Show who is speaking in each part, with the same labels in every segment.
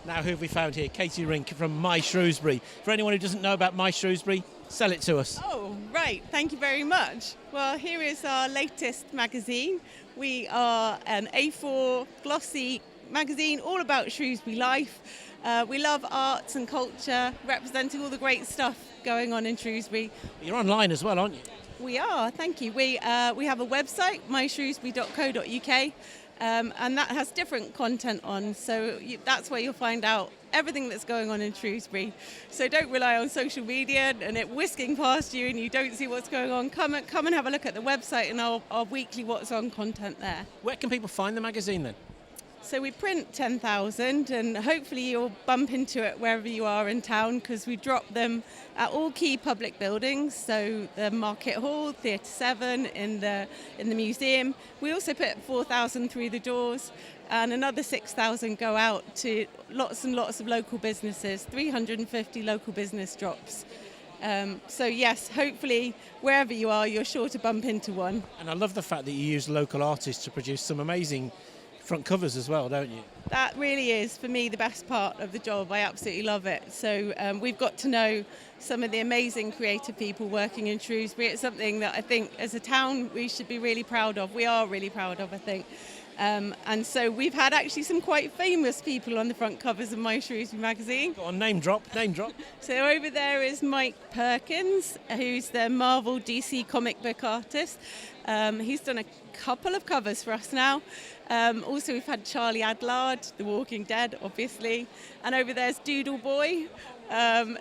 Speaker 1: Now, who have we found here? Katie Rink from My Shrewsbury. For anyone who doesn't know about My Shrewsbury, sell it to us.
Speaker 2: Oh, right. Thank you very much. Well, here is our latest magazine. We are an A4 glossy magazine all about Shrewsbury life. We love arts and culture, representing all the great stuff going on in Shrewsbury.
Speaker 1: You're online as well, aren't you?
Speaker 2: We are, thank you. We have a website, myshrewsbury.co.uk, and that has different content on, so that's where you'll find out everything that's going on in Shrewsbury. So don't rely on social media and it whisking past you and you don't see what's going on. Come and have a look at the website and our weekly What's On content there.
Speaker 1: Where can people find the magazine then?
Speaker 2: So we print 10,000 and hopefully you'll bump into it wherever you are in town, because we drop them at all key public buildings, so the Market Hall, Theatre 7, in the museum. We also put 4,000 through the doors and another 6,000 go out to lots and lots of local businesses, 350 local business drops. So yes, hopefully wherever you are, you're sure to bump into one.
Speaker 1: And I love the fact that you use local artists to produce some amazing front covers as well, don't you?
Speaker 2: That really is, for me, the best part of the job. I absolutely love it. So we've got to know some of the amazing creative people working in Shrewsbury. It's something that I think as a town we should be really proud of. We are really proud of, I think. And so we've had actually some quite famous people on the front covers of My Shrewsbury magazine.
Speaker 1: Go on, name drop.
Speaker 2: So over there is Mike Perkins, who's the Marvel DC comic book artist. He's done a couple of covers for us now. Also, we've had Charlie Adlard, The Walking Dead, obviously. And over there's Doodle Boy,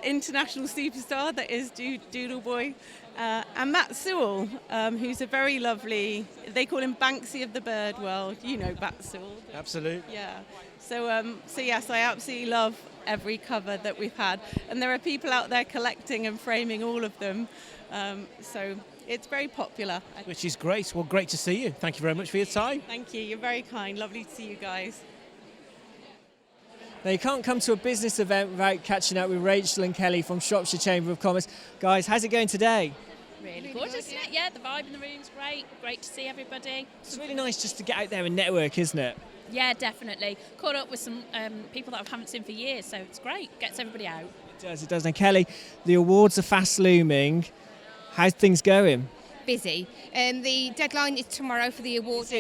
Speaker 2: international superstar that is Doodle Boy. And Matt Sewell, who's a very lovely, they call him Banksy of the bird world. You know Matt Sewell.
Speaker 1: Absolutely.
Speaker 2: Yeah. So yes, I absolutely love every cover that we've had. And there are people out there collecting and framing all of them. So it's very popular.
Speaker 1: Which is great. Well, great to see you. Thank you very much for your time.
Speaker 2: Thank you. You're very kind. Lovely to see you guys.
Speaker 3: Now, you can't come to a business event without catching up with Rachel and Kelly from Shropshire Chamber of Commerce. Guys, how's it going today?
Speaker 4: Really good, isn't it? Yeah, the vibe in the room's great. Great to see everybody.
Speaker 3: It's really nice just to get out there and network, isn't it?
Speaker 4: Yeah, definitely. Caught up with some people that I haven't seen for years, so it's great. Gets everybody out.
Speaker 3: It does. Now, Kelly, the awards are fast looming. How's things going?
Speaker 5: Busy. The deadline is tomorrow for the awards.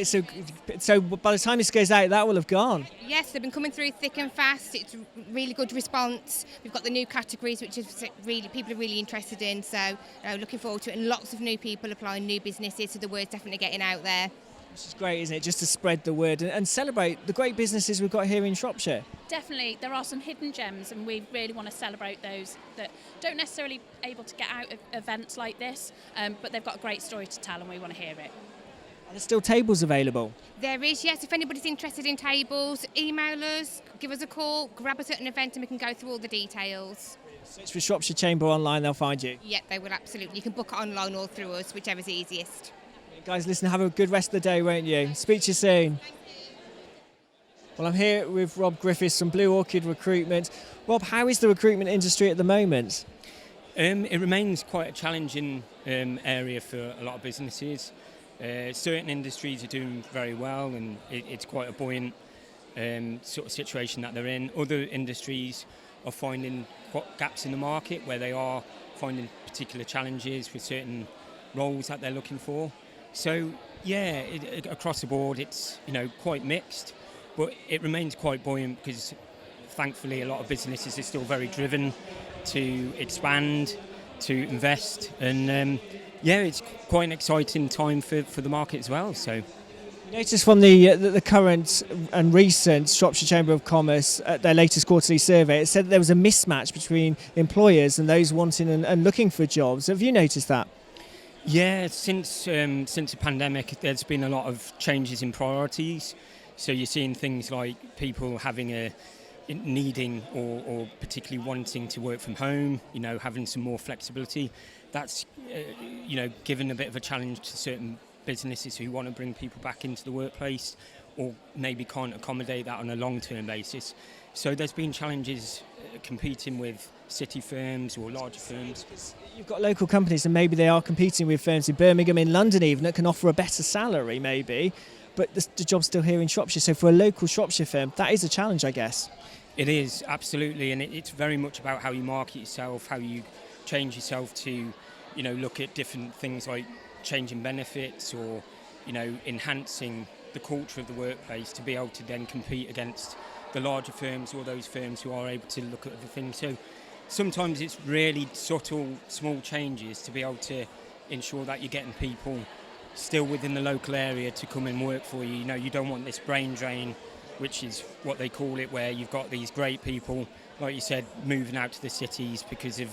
Speaker 3: So by the time this goes out, that will have gone.
Speaker 5: Yes, they've been coming through thick and fast. It's really good response. We've got the new categories, which is really people are really interested in. So looking forward to it. And lots of new people applying, new businesses. So the word's definitely getting out there.
Speaker 3: Which is great, isn't it? Just to spread the word and celebrate the great businesses we've got here in Shropshire.
Speaker 4: Definitely, there are some hidden gems, and we really want to celebrate those that don't necessarily able to get out of events like this, but they've got a great story to tell, and we want to hear it.
Speaker 3: Are there still tables available?
Speaker 5: There is, yes. If anybody's interested in tables, email us, give us a call, grab us at an event, and we can go through all the details.
Speaker 3: Search for Shropshire Chamber online, they'll find you.
Speaker 5: Yep, they will absolutely. You can book it online or through us, whichever's easiest.
Speaker 3: Guys, listen, have a good rest of the day, won't you? Speak to you soon. Well, I'm here with Rob Griffiths from Blue Orchid Recruitment. Rob, how is the recruitment industry at the moment?
Speaker 6: It remains quite a challenging area for a lot of businesses. Certain industries are doing very well, and it's quite a buoyant sort of situation that they're in. Other industries are finding gaps in the market where they are finding particular challenges with certain roles that they're looking for. So yeah, across the board it's quite mixed, but it remains quite buoyant because thankfully a lot of businesses are still very driven to expand, to invest, and it's quite an exciting time for the market as well. So
Speaker 3: you noticed from the current and recent Shropshire Chamber of Commerce at their latest quarterly survey, it said that there was a mismatch between employers and those wanting and looking for jobs. Have you noticed that?
Speaker 6: Yeah, since the pandemic, there's been a lot of changes in priorities. So you're seeing things like people having needing or particularly wanting to work from home, having some more flexibility. That's, given a bit of a challenge to certain businesses who want to bring people back into the workplace or maybe can't accommodate that on a long-term basis. So there's been challenges competing with city firms or larger firms.
Speaker 3: You've got local companies and maybe they are competing with firms in Birmingham, in London even, that can offer a better salary maybe, but the job's still here in Shropshire. So for a local Shropshire firm, that is a challenge, I guess.
Speaker 6: It is, absolutely, and it's very much about how you market yourself, how you change yourself to, look at different things like changing benefits or, enhancing the culture of the workplace to be able to then compete against the larger firms or those firms who are able to look at other things. So sometimes it's really subtle, small changes to be able to ensure that you're getting people still within the local area to come and work for you. You don't want this brain drain, which is what they call it, where you've got these great people, like you said, moving out to the cities because of,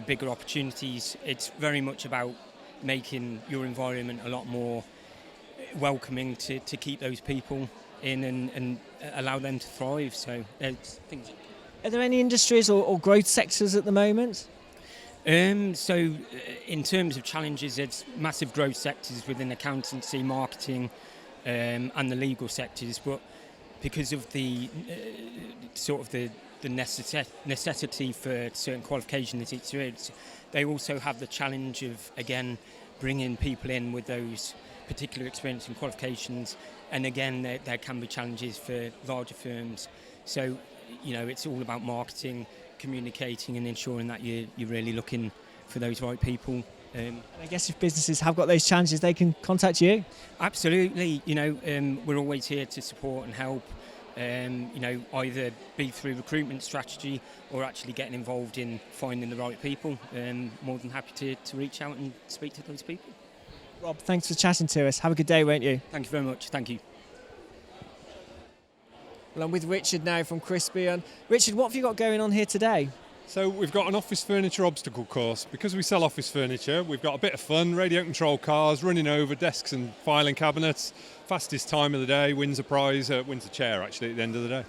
Speaker 6: bigger opportunities. It's very much about making your environment a lot more welcoming to keep those people in and allow them to thrive. So it's things.
Speaker 3: Are there any industries or growth sectors at the moment?
Speaker 6: So in terms of challenges, there's massive growth sectors within accountancy, marketing, and the legal sectors, but because of the necessity for certain qualifications, they also have the challenge of, again, bringing people in with those particular experience and qualifications, and again there can be challenges for larger firms. So it's all about marketing, communicating and ensuring that you're really looking for those right people.
Speaker 3: I guess if businesses have got those challenges, they can contact you.
Speaker 6: Absolutely, we're always here to support and help, either be through recruitment strategy or actually getting involved in finding the right people. More than happy to reach out and speak to those people.
Speaker 3: Rob, thanks for chatting to us. Have a good day, won't you?
Speaker 6: Thank you very much. Thank you.
Speaker 3: Well, I'm with Richard now from Crispian. Richard, what have you got going on here today?
Speaker 7: So we've got an office furniture obstacle course. Because we sell office furniture, we've got a bit of fun, radio control cars, running over desks and filing cabinets. Fastest time of the day, wins a prize, wins a chair actually at the end of the day.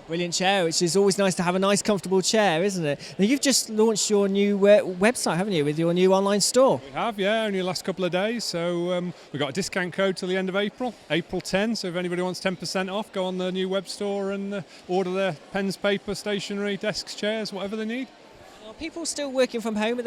Speaker 3: Brilliant chair, which is always nice to have a nice comfortable chair, isn't it? Now you've just launched your new website, haven't you, with your new online store?
Speaker 7: We have, yeah, only the last couple of days. So we've got a discount code till the end of April 10. So if anybody wants 10% off, go on the new web store and order their pens, paper, stationery, desks, chairs, whatever they need.
Speaker 3: Are people still working from home? Are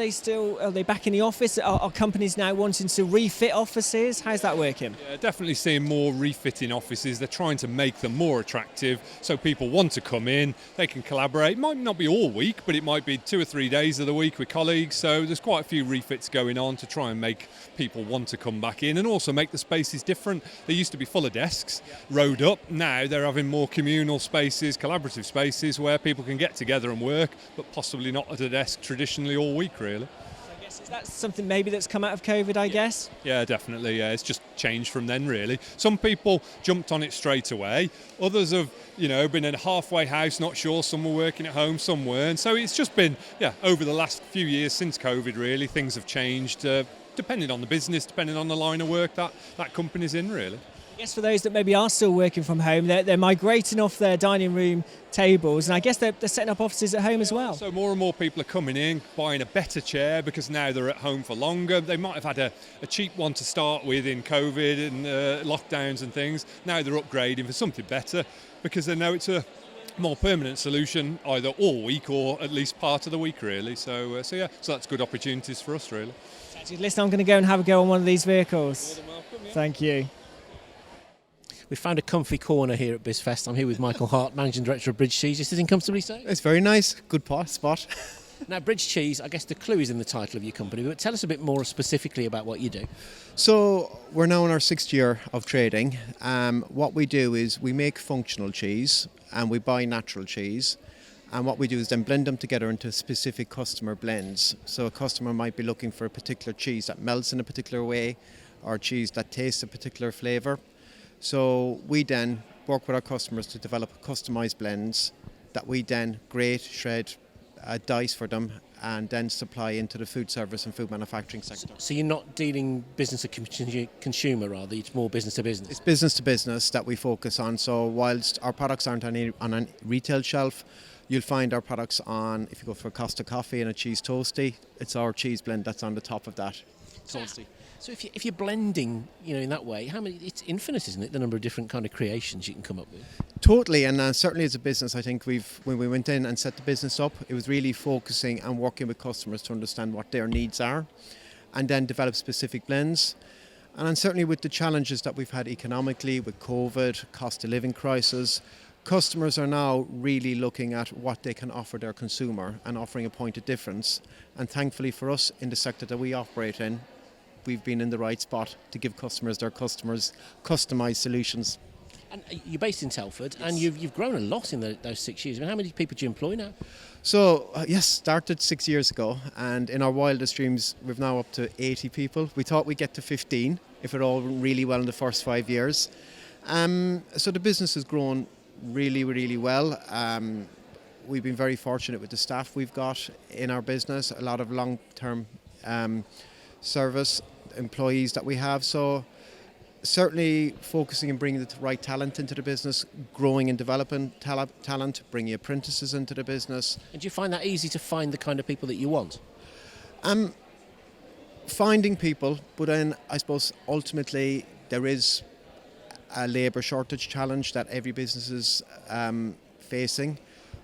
Speaker 3: they back in the office? Are companies now wanting to refit offices? How's that working?
Speaker 7: Yeah, definitely seeing more refitting offices. They're trying to make them more attractive so people want to come in, they can collaborate. It might not be all week, but it might be 2 or 3 days of the week with colleagues. So there's quite a few refits going on to try and make people want to come back in and also make the spaces different. They used to be full of desks, rowed up. Now they're having more communal spaces, collaborative spaces where people can get together and work, but possibly not at a desk traditionally all week, really.
Speaker 3: I guess is that something maybe that's come out of COVID, I guess?
Speaker 7: Yeah, definitely. Yeah, it's just changed from then, really. Some people jumped on it straight away. Others have, been in a halfway house, not sure. Some were working at home, some weren't. So it's just been, over the last few years since COVID, really, things have changed, depending on the business, depending on the line of work that company's in, really.
Speaker 3: I guess for those that maybe are still working from home, they're migrating off their dining room tables, and I guess they're setting up offices at home as well.
Speaker 7: So more and more people are coming in, buying a better chair because now they're at home for longer. They might have had a cheap one to start with in COVID and lockdowns and things. Now they're upgrading for something better because they know it's a more permanent solution either all week or at least part of the week, really. So that's good opportunities for us, really.
Speaker 3: Listen, I'm going to go and have a go on one of these vehicles.
Speaker 7: More than welcome, yeah.
Speaker 3: Thank you.
Speaker 1: We found a comfy corner here at BizFest. I'm here with Michael Hart, Managing Director of Bridge Cheese. You're sitting comfortably, so?
Speaker 8: It's very nice. Good spot.
Speaker 1: Now, Bridge Cheese, I guess the clue is in the title of your company, but tell us a bit more specifically about what you do.
Speaker 8: So we're now in our 6th year of trading. What we do is we make functional cheese and we buy natural cheese. And what we do is then blend them together into specific customer blends. So a customer might be looking for a particular cheese that melts in a particular way or cheese that tastes a particular flavour. So we then work with our customers to develop customized blends that we then grate, shred, dice for them and then supply into the food service and food manufacturing sector.
Speaker 1: So you're not dealing business to consumer, rather, it's more business to business?
Speaker 8: It's business to business that we focus on. So whilst our products aren't on a retail shelf, you'll find our products on, if you go for a Costa Coffee and a cheese toastie, it's our cheese blend that's on the top of that toastie.
Speaker 1: So if you're blending, in that way, it's infinite, isn't it? The number of different kind of creations you can come up with.
Speaker 8: Totally, and certainly as a business, I think when we went in and set the business up, it was really focusing and working with customers to understand what their needs are, and then develop specific blends. And then certainly with the challenges that we've had economically, with COVID, cost of living crisis, customers are now really looking at what they can offer their consumer and offering a point of difference. And thankfully for us in the sector that we operate in, we've been in the right spot to give customers their customised solutions.
Speaker 1: And you're based in Telford, and you've grown a lot in those 6 years. I mean, how many people do you employ now?
Speaker 8: So, yes, started 6 years ago, and in our wildest dreams, we've now up to 80 people. We thought we'd get to 15 if it all went really well in the first 5 years. So the business has grown really, really well. We've been very fortunate with the staff we've got in our business, a lot of long-term service employees that we have. So certainly focusing on bringing the right talent into the business, growing and developing talent, bringing apprentices into the business.
Speaker 1: And do you find that easy to find the kind of people that you want?
Speaker 8: Finding people, but then I suppose ultimately there is a labour shortage challenge that every business is facing.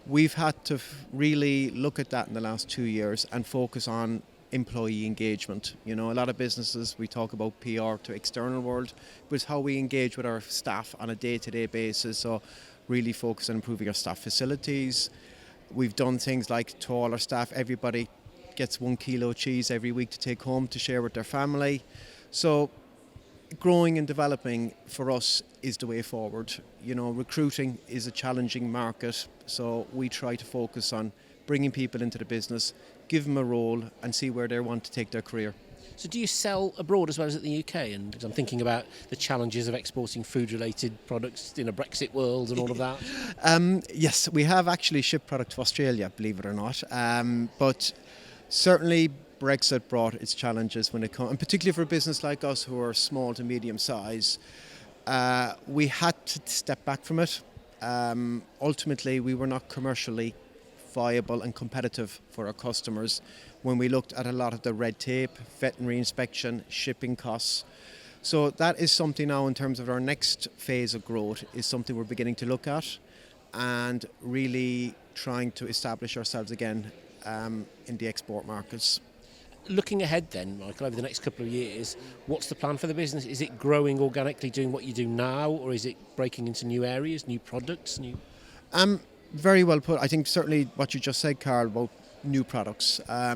Speaker 8: We've had to really look at that in the last 2 years and focus on employee engagement. You know, a lot of businesses, we talk about PR to external world, but it's how we engage with our staff on a day-to-day basis. So really focus on improving our staff facilities. We've done things like to all our staff, everybody gets 1 kilo cheese every week to take home to share with their family. So growing and developing for us is the way forward. You know, recruiting is a challenging market, so we try to focus on bringing people into the business, give them a role and see where they want to take their career.
Speaker 1: So do you sell abroad as well as at the UK? And I'm thinking about the challenges of exporting food-related products in a Brexit world and all of that.
Speaker 8: Yes, we have actually shipped product to Australia, believe it or not. But certainly Brexit brought its challenges when it comes, and particularly for a business like us who are small to medium size, we had to step back from it. Ultimately, we were not commercially viable and competitive for our customers when we looked at a lot of the red tape, veterinary inspection, shipping costs. So that is something now in terms of our next phase of growth is something we're beginning to look at and really trying to establish ourselves again in the export markets.
Speaker 1: Looking ahead then, Michael, over the next couple of years, what's the plan for the business? Is it growing organically, doing what you do now, or is it breaking into new areas, new products?
Speaker 8: Very well put. I think certainly what you just said, Carl, about new products. I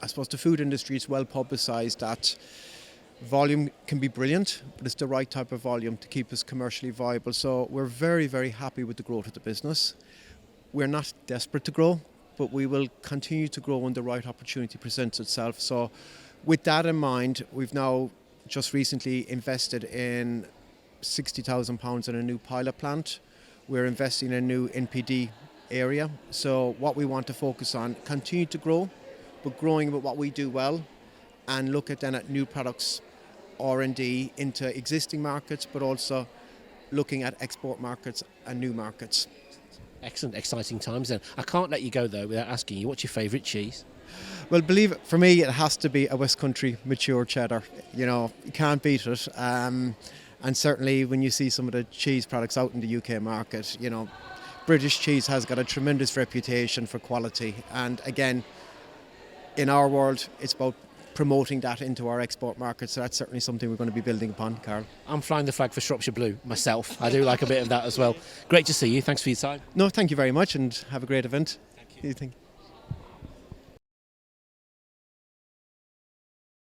Speaker 8: suppose the food industry is well publicised that volume can be brilliant, but it's the right type of volume to keep us commercially viable. So we're very, very happy with the growth of the business. We're not desperate to grow, but we will continue to grow when the right opportunity presents itself. So with that in mind, we've now just recently invested in £60,000 in a new pilot plant. We're investing in a new NPD area. So what we want to focus on, continue to grow, but growing with what we do well and look at then at new products, R&D into existing markets, but also looking at export markets and new markets.
Speaker 1: Excellent, exciting times then. I can't let you go though without asking you, what's your favourite cheese?
Speaker 8: Well, believe it, for me it has to be a West Country mature cheddar. You know, you can't beat it. And certainly when you see some of the cheese products out in the UK market, you know, British cheese has got a tremendous reputation for quality. And again, in our world, it's about promoting that into our export market. So that's certainly something we're going to be building upon, Carl.
Speaker 1: I'm flying the flag for Shropshire Blue myself. I do like a bit of that as well. Great to see you. Thanks for your time.
Speaker 8: No, thank you very much and have a great event.
Speaker 1: Thank you.
Speaker 8: Thank you.